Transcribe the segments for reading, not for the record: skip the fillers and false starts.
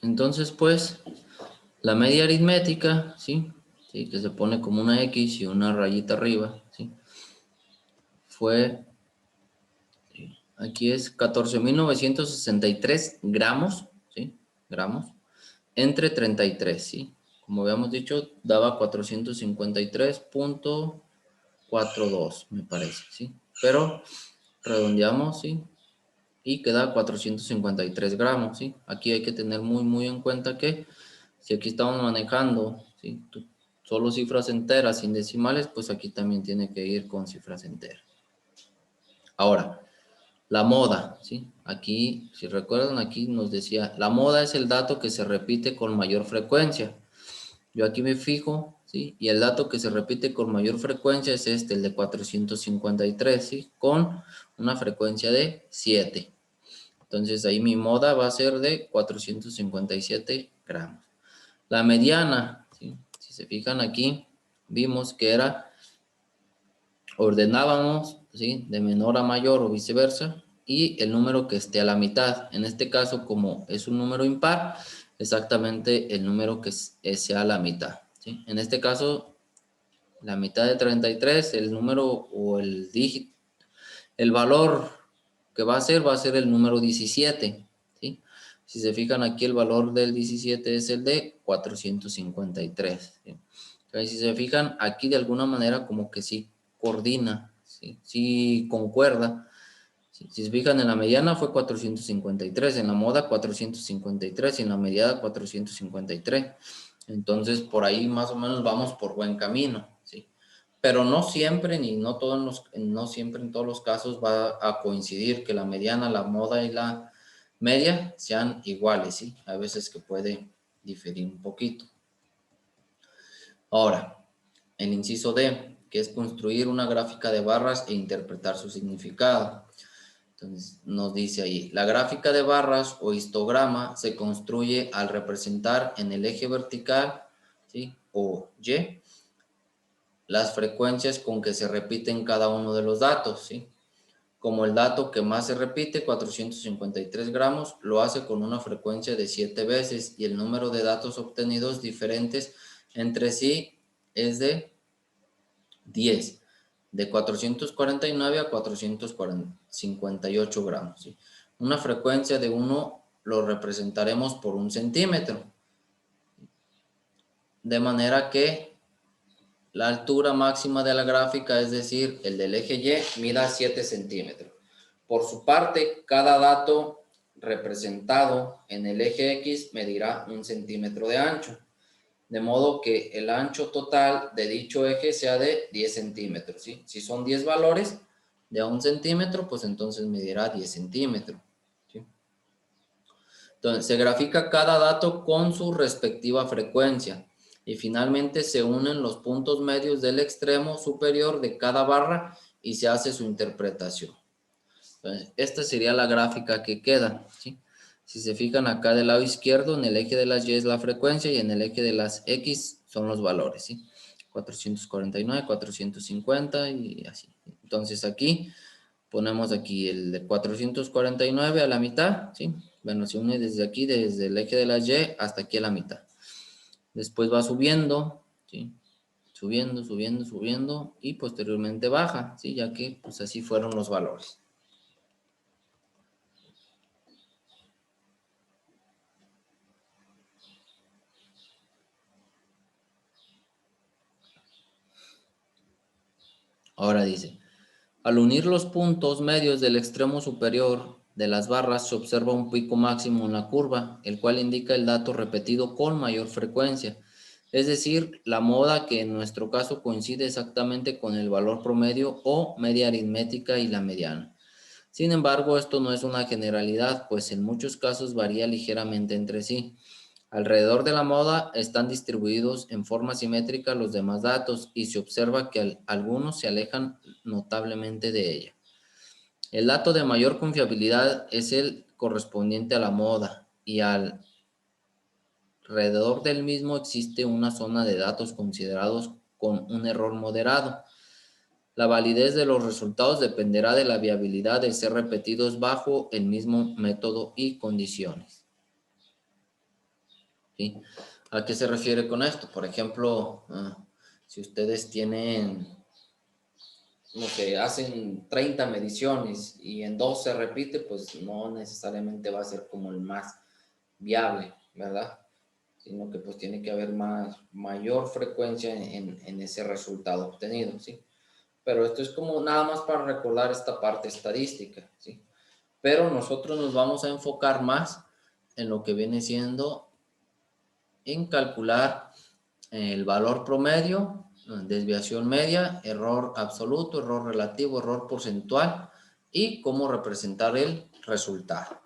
Entonces, pues, la media aritmética, ¿sí? ¿Sí? Que se pone como una X y una rayita arriba, ¿sí? Fue, ¿sí? Aquí es 14.963 gramos, ¿sí? Gramos, entre 33, ¿sí? Como habíamos dicho, daba 453.42, me parece, ¿sí? Pero redondeamos, ¿sí? Y queda 453 gramos, ¿sí? Aquí hay que tener muy en cuenta que si aquí estamos manejando, ¿sí? Solo cifras enteras sin decimales, pues aquí también tiene que ir con cifras enteras. Ahora, la moda, ¿sí? Aquí, si recuerdan, aquí nos decía, la moda es el dato que se repite con mayor frecuencia. Yo aquí me fijo, ¿sí? Y el dato que se repite con mayor frecuencia es este, el de 453, ¿sí? Con una frecuencia de 7. Entonces ahí mi moda va a ser de 457 gramos. La mediana, ¿sí? Si se fijan aquí, vimos que era, ordenábamos, ¿sí? De menor a mayor o viceversa, y el número que esté a la mitad. En este caso, como es un número impar, exactamente el número que sea a la mitad, ¿sí? En este caso, la mitad de 33, el número o el dígito, el valor que va a ser el número 17, ¿sí? Si se fijan aquí, el valor del 17 es el de 453, ¿sí? Entonces, si se fijan aquí, de alguna manera como que sí coordina, ¿sí? Sí concuerda. Si se fijan, en la mediana fue 453, en la moda 453 y en la mediana 453. Entonces, por ahí más o menos vamos por buen camino, ¿sí? Pero no siempre, ni no, no siempre en todos los casos va a coincidir que la mediana, la moda y la media sean iguales, ¿sí? A veces que puede diferir un poquito. Ahora, el inciso D, que es construir una gráfica de barras e interpretar su significado. Entonces nos dice ahí, la gráfica de barras o histograma se construye al representar en el eje vertical, ¿sí? O Y, las frecuencias con que se repiten cada uno de los datos, ¿sí? Como el dato que más se repite, 453 gramos, lo hace con una frecuencia de 7 veces y el número de datos obtenidos diferentes entre sí es de 10, de 449 a 458 gramos, ¿sí? Una frecuencia de 1 lo representaremos por 1 centímetro, de manera que la altura máxima de la gráfica, es decir, el del eje Y, mida 7 centímetros. Por su parte, cada dato representado en el eje X medirá 1 centímetro de ancho, de modo que el ancho total de dicho eje sea de 10 centímetros, ¿sí? Si son 10 valores de a 1 centímetro, pues entonces medirá 10 centímetros, ¿sí? Entonces, se grafica cada dato con su respectiva frecuencia y finalmente se unen los puntos medios del extremo superior de cada barra y se hace su interpretación. Entonces, esta sería la gráfica que queda, ¿sí? Si se fijan acá del lado izquierdo, en el eje de las Y es la frecuencia y en el eje de las X son los valores, ¿sí? 449, 450 y así. Entonces aquí ponemos aquí el de 449 a la mitad, ¿sí? Bueno, se une desde aquí, desde el eje de las Y hasta aquí a la mitad. Después va subiendo, ¿sí? Subiendo y posteriormente baja, ¿sí? Ya que pues así fueron los valores. Ahora dice, al unir los puntos medios del extremo superior de las barras se observa un pico máximo en la curva, el cual indica el dato repetido con mayor frecuencia, es decir, la moda que en nuestro caso coincide exactamente con el valor promedio o media aritmética y la mediana. Sin embargo, esto no es una generalidad, pues en muchos casos varía ligeramente entre sí. Alrededor de la moda están distribuidos en forma simétrica los demás datos y se observa que algunos se alejan notablemente de ella. El dato de mayor confiabilidad es el correspondiente a la moda y alrededor del mismo existe una zona de datos considerados con un error moderado. La validez de los resultados dependerá de la viabilidad de ser repetidos bajo el mismo método y condiciones. ¿sí? ¿A qué se refiere con esto? Por ejemplo, si ustedes tienen, no sé, hacen 30 mediciones y en 2 se repite, pues no necesariamente va a ser como el más viable, ¿verdad? Sino que pues tiene que haber mayor frecuencia en ese resultado obtenido, ¿sí? Pero esto es como nada más para recordar esta parte estadística, ¿sí? Pero nosotros nos vamos a enfocar más en lo que viene siendo en calcular el valor promedio, desviación media, error absoluto, error relativo, error porcentual y cómo representar el resultado.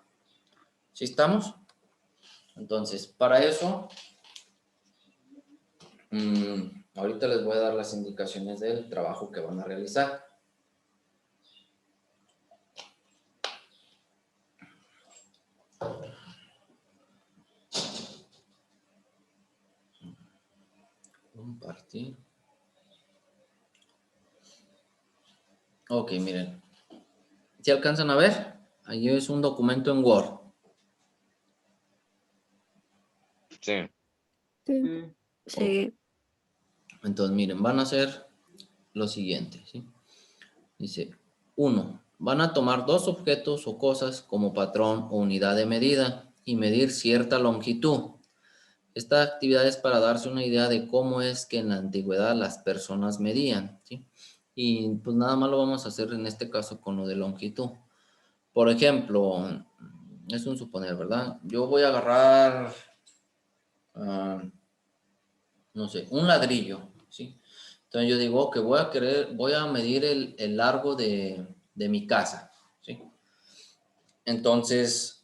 ¿Sí estamos? Entonces, para eso, ahorita les voy a dar las indicaciones del trabajo que van a realizar. Compartir. Ok, miren. ¿Sí alcanzan a ver? Ahí es un documento en Word. Sí. Sí. Sí. Entonces, miren, van a hacer lo siguiente, ¿sí? Dice, 1. Van a tomar 2 objetos o cosas como patrón o unidad de medida y medir cierta longitud. Esta actividad es para darse una idea de cómo es que en la antigüedad las personas medían, ¿sí? Y pues nada más lo vamos a hacer en este caso con lo de longitud. Por ejemplo, es un suponer, ¿verdad? Yo voy a agarrar, no sé, un ladrillo, ¿sí? Entonces yo digo que voy a medir el largo de mi casa, ¿sí? Entonces,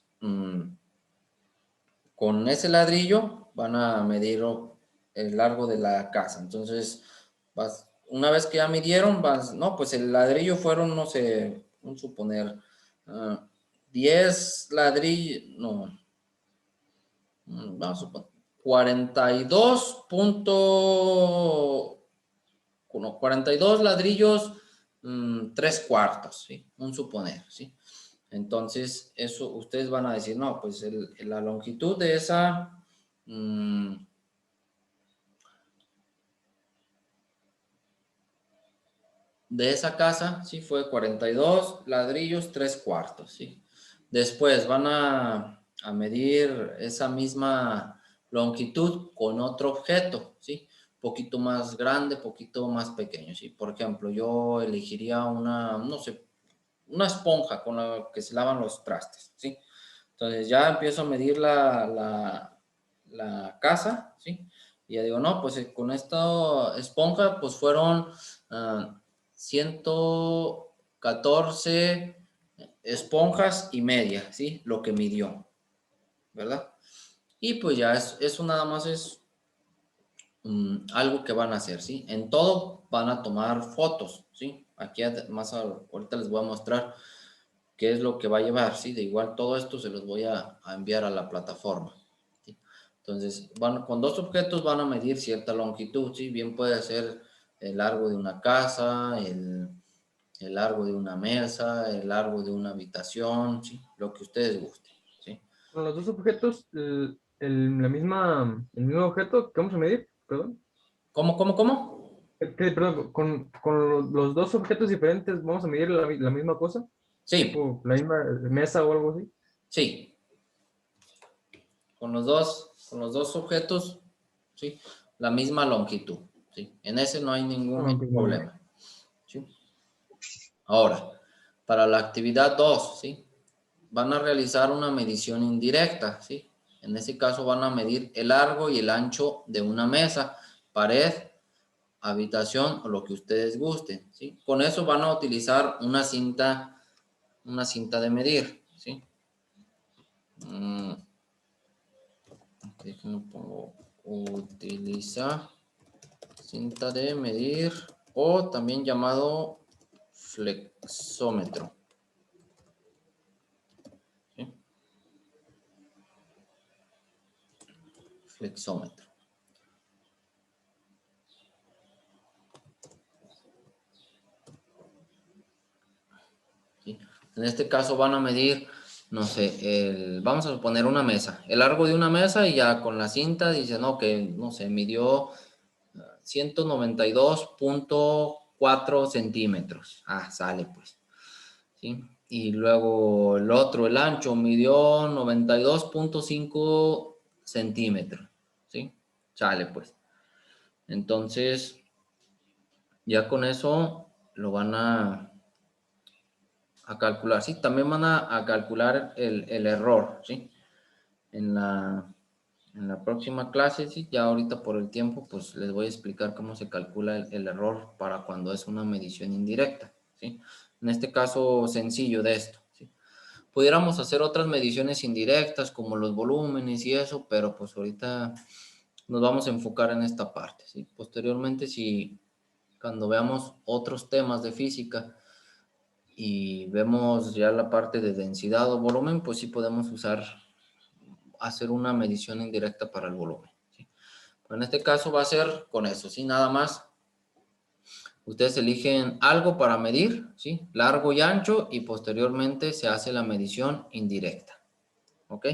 con ese ladrillo van a medir el largo de la casa. Entonces, una vez que ya midieron, no, pues el ladrillo fueron, no sé, un suponer, 10 ladrillos, no, vamos a suponer, 42 no, 42 ladrillos, 3/4, ¿sí? Un suponer, ¿sí? Entonces, eso ustedes van a decir, no, pues la longitud de esa, casa, sí, fue 42 ladrillos, 3/4, ¿sí? Después van a medir esa misma longitud con otro objeto, ¿sí? Poquito más grande, poquito más pequeño, ¿sí? Por ejemplo, yo elegiría no sé, una esponja con la que se lavan los trastes, ¿sí? Entonces ya empiezo a medir la casa, ¿sí? Y ya digo, no, pues con esta esponja, pues fueron 114 esponjas y media, ¿sí? Lo que midió, ¿verdad? Y pues ya eso nada más es algo que van a hacer, ¿sí? En todo van a tomar fotos, ¿sí? Aquí más ahorita les voy a mostrar qué es lo que va a llevar, ¿sí? De igual todo esto se los voy a enviar a la plataforma, ¿sí? Entonces, con 2 objetos van a medir cierta longitud, ¿sí? Bien puede ser el largo de una casa, el largo de una mesa, el largo de una habitación, ¿sí? Lo que ustedes gusten, ¿sí? Con los dos objetos, el mismo objeto que vamos a medir, perdón. ¿Cómo? Perdón, con los dos objetos diferentes vamos a medir la misma cosa, Sí, tipo la misma mesa o algo así. sí. Con los dos objetos, ¿sí? La misma longitud, ¿sí? En ese no hay ningún Ah, ok, muy bien. problema, ¿sí? Ahora, para la actividad 2, ¿sí? Van a realizar una medición indirecta, ¿sí? En ese caso van a medir el largo y el ancho de una mesa, pared, habitación o lo que ustedes gusten, ¿sí? Con eso van a utilizar una cinta de medir, ¿sí? Déjenme pongo utilizar cinta de medir o también llamado flexómetro, ¿sí? Flexómetro. ¿Sí? En este caso van a medir no sé, vamos a suponer una mesa, el largo de una mesa y ya con la cinta dice, no, que, no sé, midió 192.4 centímetros. Ah, sale pues, ¿sí? Y luego el otro, el ancho, midió 92.5 centímetros, ¿sí? Sale pues. Entonces, ya con eso lo van a calcular, ¿sí? También van a calcular el error, ¿sí? En la próxima clase, sí, ya ahorita por el tiempo, pues les voy a explicar cómo se calcula el error para cuando es una medición indirecta, ¿sí? En este caso sencillo de esto, ¿sí? Pudiéramos hacer otras mediciones indirectas como los volúmenes y eso, pero pues ahorita nos vamos a enfocar en esta parte, ¿sí? Posteriormente, si cuando veamos otros temas de física y vemos ya la parte de densidad o volumen, pues sí podemos hacer una medición indirecta para el volumen, ¿sí? Pero en este caso va a ser con eso, ¿sí? Nada más. Ustedes eligen algo para medir, ¿sí? Largo y ancho, y posteriormente se hace la medición indirecta, ¿ok?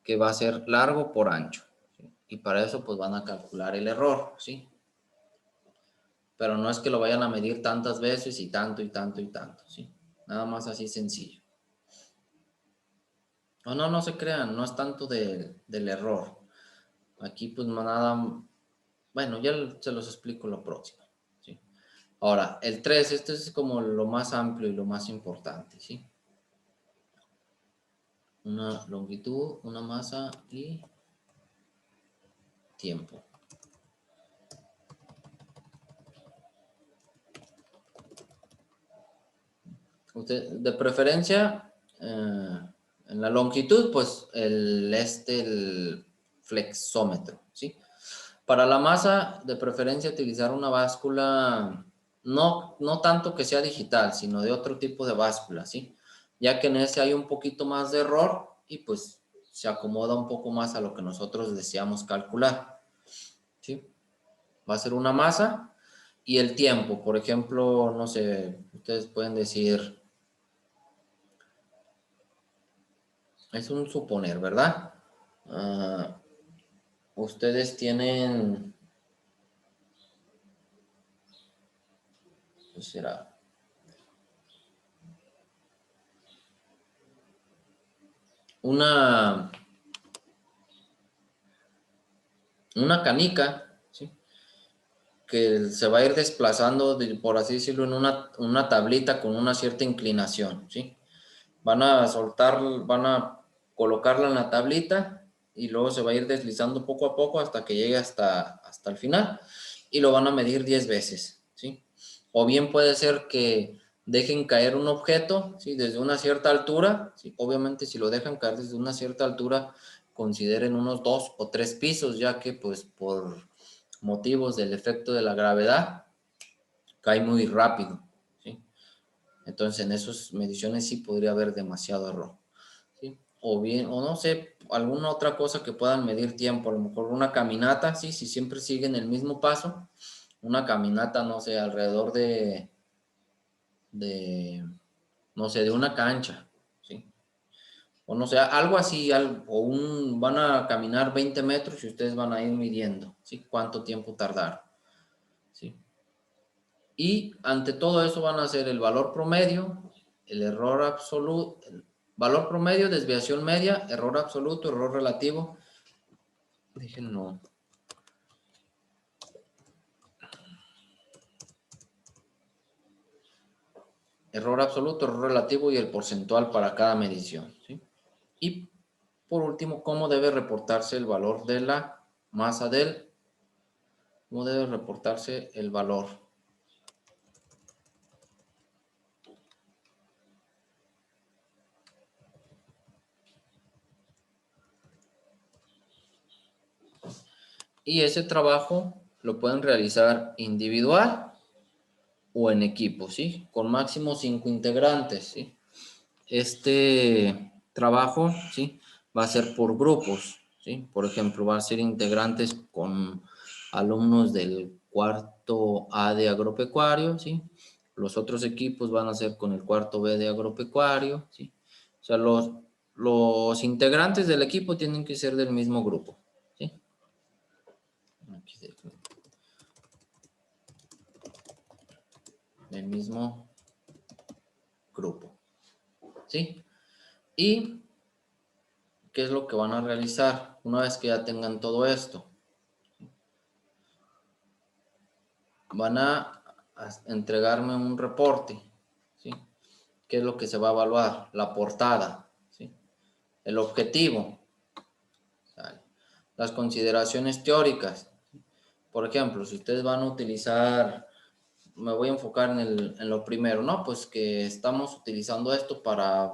Que va a ser largo por ancho, ¿sí? Y para eso pues van a calcular el error, ¿sí? Pero no es que lo vayan a medir tantas veces y tanto y tanto y tanto, ¿sí? Nada más así sencillo. O no, no se crean, no es tanto del error. Aquí pues nada, bueno, ya se los explico lo próximo, ¿sí? Ahora, el 3, este es como lo más amplio y lo más importante, ¿sí? Una longitud, una masa y tiempo. Usted, de preferencia, en la longitud, pues el flexómetro, ¿sí? Para la masa, de preferencia utilizar una báscula, no tanto que sea digital, sino de otro tipo de báscula, ¿sí? Ya que en ese hay un poquito más de error y pues se acomoda un poco más a lo que nosotros deseamos calcular, ¿sí? Va a ser una masa y el tiempo, por ejemplo, no sé, ustedes pueden decir, es un suponer, ¿verdad? Ah, ustedes tienen, ¿qué será? Una canica, ¿sí? Que se va a ir desplazando, por así decirlo, en una tablita con una cierta inclinación, ¿sí? Van a van a colocarla en la tablita y luego se va a ir deslizando poco a poco hasta que llegue hasta el final y lo van a medir 10 veces, ¿sí? O bien puede ser que dejen caer un objeto, ¿sí? Desde una cierta altura, ¿sí? Obviamente si lo dejan caer desde una cierta altura, consideren unos 2 o 3 pisos, ya que pues por motivos del efecto de la gravedad cae muy rápido, ¿sí? Entonces en esas mediciones sí podría haber demasiado error, ¿sí? O bien, o no sé, alguna otra cosa que puedan medir tiempo, a lo mejor una caminata, ¿sí? Si siempre siguen el mismo paso, una caminata, no sé, alrededor de no sé, de una cancha, ¿sí? O no sé, algo así, van a caminar 20 metros y ustedes van a ir midiendo, ¿sí? Cuánto tiempo tardaron, ¿sí? Y ante todo eso van a hacer el valor promedio, el error absoluto, el valor promedio, desviación media, error absoluto, error relativo. Déjenlo. Error absoluto, error relativo y el porcentual para cada medición, ¿sí? Y por último, cómo debe reportarse el valor de la masa cómo debe reportarse el valor. Y ese trabajo lo pueden realizar individual o en equipo, ¿sí? Con máximo 5 integrantes, ¿sí? Este trabajo, ¿sí? Va a ser por grupos, ¿sí? Por ejemplo, va a ser integrantes con alumnos del cuarto A de agropecuario, ¿sí? Los otros equipos van a ser con el cuarto B de agropecuario, ¿sí? O sea, los integrantes del equipo tienen que ser del mismo grupo, ¿sí? Aquí del mismo grupo, ¿sí? Y ¿qué es lo que van a realizar una vez que ya tengan todo esto? Van a entregarme un reporte, ¿sí? ¿Qué es lo que se va a evaluar? La portada, ¿sí? El objetivo, ¿sale? Las consideraciones teóricas. Por ejemplo, si ustedes van a utilizar, me voy a enfocar en lo primero, ¿no? Pues que estamos utilizando esto para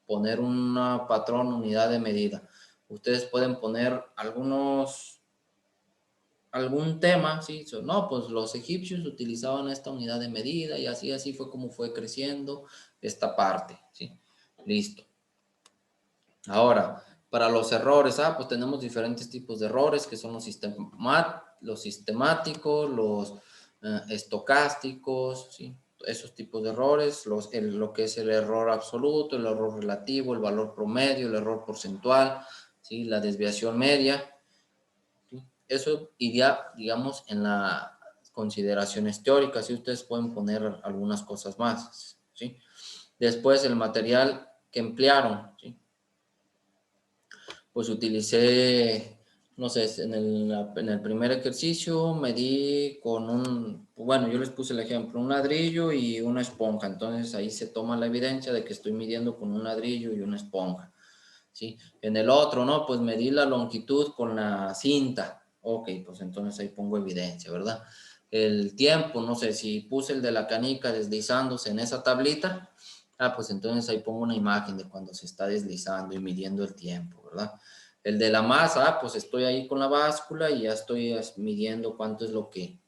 poner una patrón, unidad de medida. Ustedes pueden poner algún tema, ¿sí? No, pues los egipcios utilizaban esta unidad de medida y así fue como fue creciendo esta parte, ¿sí? Listo. Ahora, para los errores, pues tenemos diferentes tipos de errores que son los sistemáticos, los estocásticos, ¿sí? Esos tipos de errores, lo que es el error absoluto, el error relativo, el valor promedio, el error porcentual, ¿sí? La desviación media. ¿Sí? Eso iría, digamos, en las consideraciones teóricas, y ustedes pueden poner algunas cosas más, ¿sí? Después, el material que emplearon, ¿sí? Pues utilicé, no sé, en el primer ejercicio medí bueno, yo les puse el ejemplo, un ladrillo y una esponja. Entonces ahí se toma la evidencia de que estoy midiendo con un ladrillo y una esponja, ¿sí? En el otro, ¿no? Pues medí la longitud con la cinta. Ok, pues entonces ahí pongo evidencia, ¿verdad? El tiempo, no sé, si puse el de la canica deslizándose en esa tablita, pues entonces ahí pongo una imagen de cuando se está deslizando y midiendo el tiempo, ¿verdad? El de la masa, pues estoy ahí con la báscula y ya estoy midiendo cuánto es lo que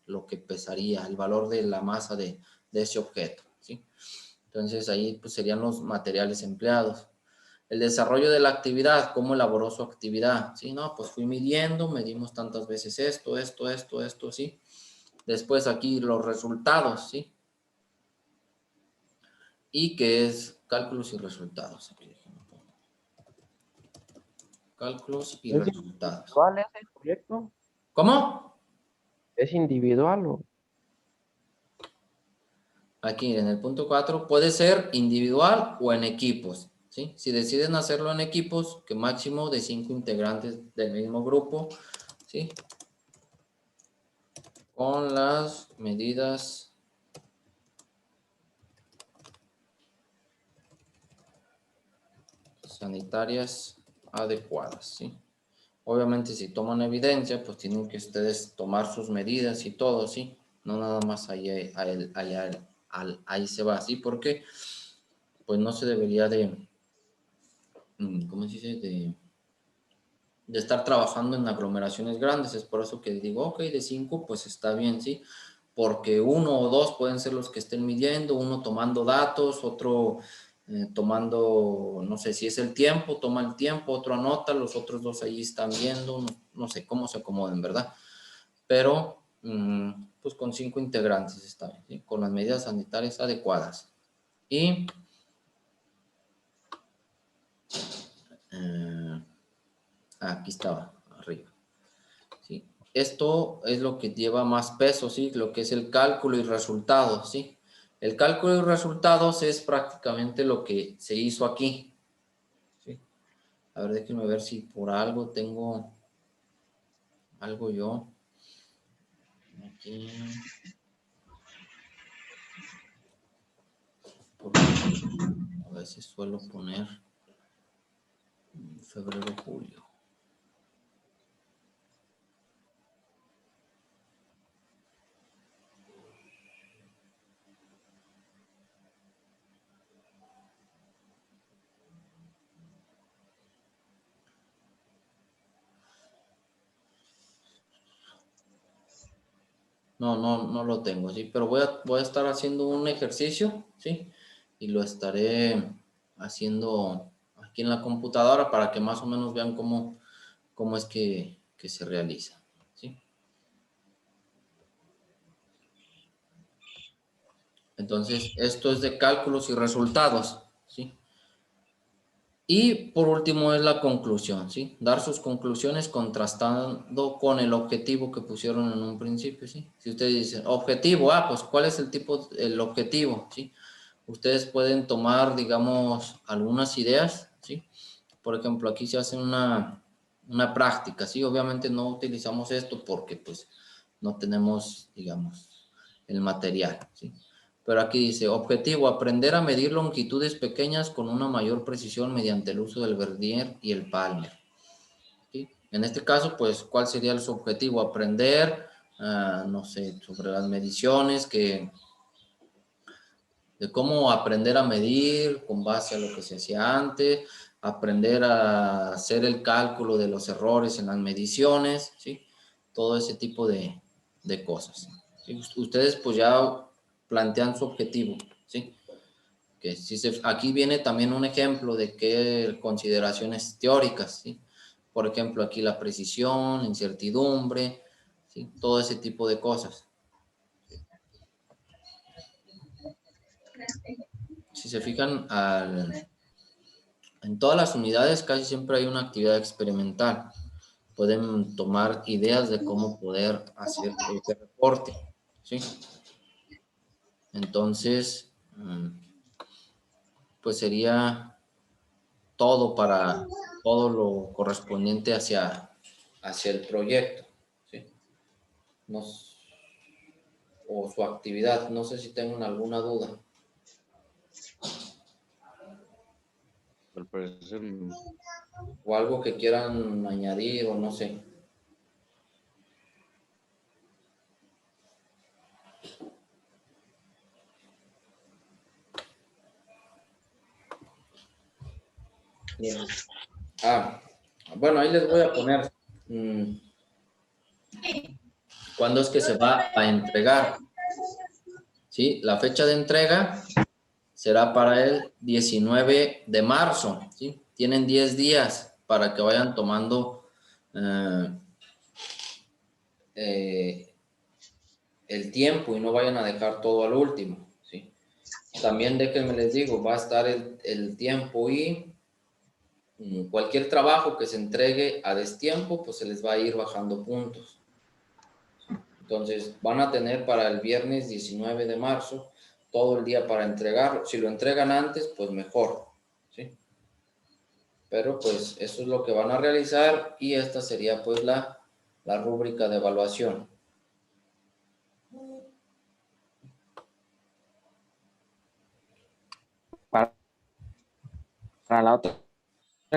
pesaría, el valor de la masa de ese objeto, ¿sí? Entonces ahí pues serían los materiales empleados. El desarrollo de la actividad, cómo elaboró su actividad, ¿sí? No, pues fui midiendo, medimos tantas veces esto, ¿sí? Después aquí los resultados, ¿sí? Y que es cálculos y resultados. Aquí cálculos y ¿Es resultados. individual ese proyecto? ¿Cómo? ¿Es individual o? Aquí en el punto 4 puede ser individual o en equipos, ¿sí? Si deciden hacerlo en equipos, que máximo de 5 integrantes del mismo grupo, ¿sí? Con las medidas sanitarias adecuadas, ¿sí? Obviamente si toman evidencia, pues tienen que ustedes tomar sus medidas y todo, ¿sí? No nada más ahí se va, ¿sí? Porque pues no se debería ¿cómo se dice? De estar trabajando en aglomeraciones grandes. Es por eso que digo, ok, de 5, pues está bien, ¿sí? Porque 1 o 2 pueden ser los que estén midiendo, uno tomando datos, otro tomando, no sé si es el tiempo, toma el tiempo, otro anota, los otros 2 ahí están viendo, no sé cómo se acomoden, ¿verdad? Pero, pues con 5 integrantes está bien, ¿sí? Con las medidas sanitarias adecuadas. Y aquí estaba, arriba. ¿Sí? Esto es lo que lleva más peso, ¿sí? Lo que es el cálculo y resultados, ¿sí? El cálculo y resultados es prácticamente lo que se hizo aquí, ¿sí? A ver, déjenme ver si por algo tengo algo yo. Aquí. Porque a veces suelo poner febrero, julio. No lo tengo, ¿sí? Pero voy a estar haciendo un ejercicio, ¿sí? Y lo estaré haciendo aquí en la computadora para que más o menos vean cómo es que se realiza, ¿sí? Entonces, esto es de cálculos y resultados, ¿sí? Y por último es la conclusión, ¿sí? Dar sus conclusiones contrastando con el objetivo que pusieron en un principio, ¿sí? Si ustedes dicen, objetivo, pues ¿cuál es el objetivo, ¿sí? Ustedes pueden tomar, digamos, algunas ideas, ¿sí? Por ejemplo, aquí se hace una práctica, ¿sí? Obviamente no utilizamos esto porque, pues, no tenemos, digamos, el material, ¿sí? Pero aquí dice, objetivo, aprender a medir longitudes pequeñas con una mayor precisión mediante el uso del vernier y el palmer, ¿sí? En este caso, pues, ¿cuál sería su objetivo? Aprender, no sé, sobre las mediciones, de cómo aprender a medir con base a lo que se hacía antes, aprender a hacer el cálculo de los errores en las mediciones, ¿sí? Todo ese tipo de cosas, ¿sí? Ustedes pues ya plantean su objetivo, ¿sí? Que aquí viene también un ejemplo de qué consideraciones teóricas, ¿sí? Por ejemplo, aquí la precisión, la incertidumbre, ¿sí? Todo ese tipo de cosas. Si se fijan, en todas las unidades casi siempre hay una actividad experimental. Pueden tomar ideas de cómo poder hacer este reporte, ¿sí? Entonces, pues sería todo para todo lo correspondiente hacia el proyecto, ¿sí? O su actividad. No sé si tengan alguna duda. Al parecer, O algo que quieran añadir o no sé. Bien. Bueno, ahí les voy a poner cuándo es que se va a entregar, ¿sí? La fecha de entrega será para el 19 de marzo, ¿sí? Tienen 10 días para que vayan tomando el tiempo y no vayan a dejar todo al último, ¿sí? También déjenme les digo, va a estar el tiempo y cualquier trabajo que se entregue a destiempo, pues se les va a ir bajando puntos. Entonces, van a tener para el viernes 19 de marzo todo el día para entregarlo. Si lo entregan antes, pues mejor, ¿sí? Pero pues eso es lo que van a realizar y esta sería pues la rúbrica de evaluación. Para la otra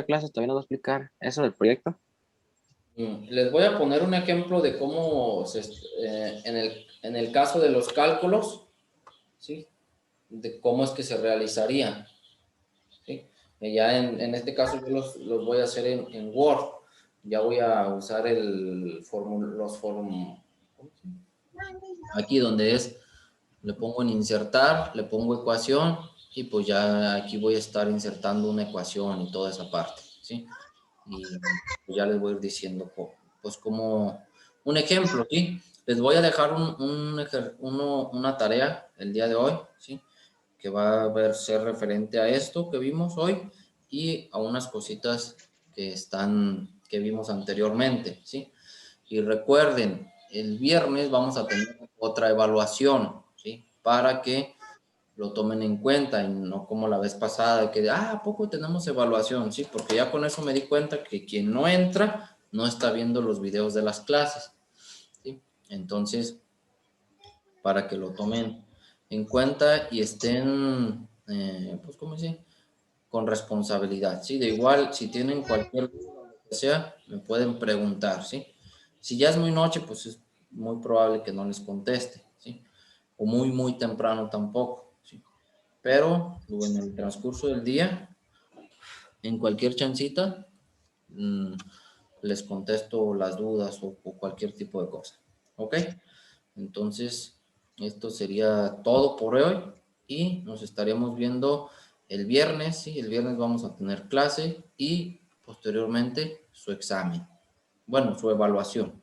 clase todavía no voy a explicar eso del proyecto. Les voy a poner un ejemplo de cómo en el caso de los cálculos, ¿sí? De cómo es que se realizarían, ¿sí? Ya en este caso yo los voy a hacer en Word. Ya voy a usar aquí donde le pongo en insertar, le pongo ecuación y pues ya aquí voy a estar insertando una ecuación y toda esa parte, ¿sí? Y pues ya les voy a ir diciendo pues como un ejemplo, ¿sí? Les voy a dejar una tarea el día de hoy, ¿sí? Que va a ser referente a esto que vimos hoy y a unas cositas que vimos anteriormente, ¿sí? Y recuerden, el viernes vamos a tener otra evaluación, ¿sí? Para que lo tomen en cuenta y no como la vez pasada que, ¿a poco tenemos evaluación? Sí, porque ya con eso me di cuenta que quien no entra no está viendo los videos de las clases, ¿sí? Entonces, para que lo tomen en cuenta y estén, pues, ¿cómo dice? Con responsabilidad, ¿sí? De igual, si tienen cualquier duda, lo que sea, me pueden preguntar, ¿sí? Si ya es muy noche, pues es muy probable que no les conteste, ¿sí? O muy temprano tampoco, ¿sí? Pero en el transcurso del día, en cualquier chancita, les contesto las dudas o cualquier tipo de cosa, ¿ok? Entonces, esto sería todo por hoy y nos estaremos viendo el viernes, ¿sí? El viernes vamos a tener clase y posteriormente su examen. Bueno, su evaluación.